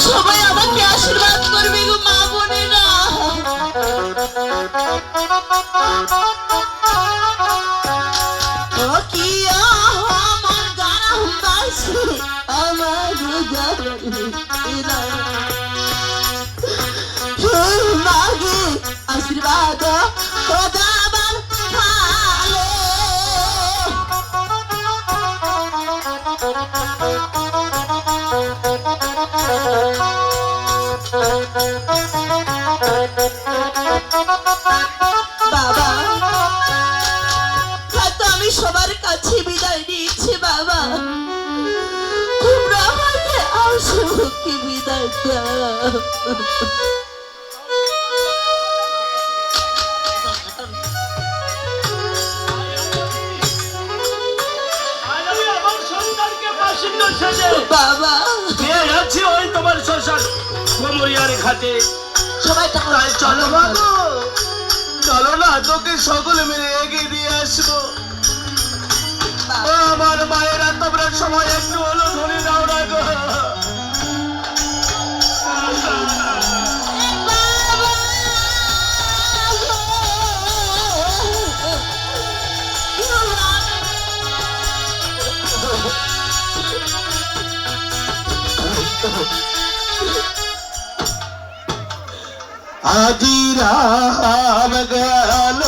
সবাই আমাকে আশীর্বাদ করবে গো মা বোনেরা। ও কি আমার গ্রামবাসী, আমার মাগে আশীর্বাদ খোদাবার ভালো। বাবা হয়তো আমি সবার কাছে বিদায় নিয়েছি বাবা, তোমরা আমাকে আসুকে বিদায় দাও। বাবা যাচ্ছি ওই তোমার শ্মশান কোমরিয়ার ঘাটে। সবাই তাই চলো বাবু, চলো না তোকে সকলে মিলে এগিয়ে দিয়ে আসবো। আমার মায়েরা তোমরা সবাই একটু হলো ধরে দাও না গো। আজি রাম গেল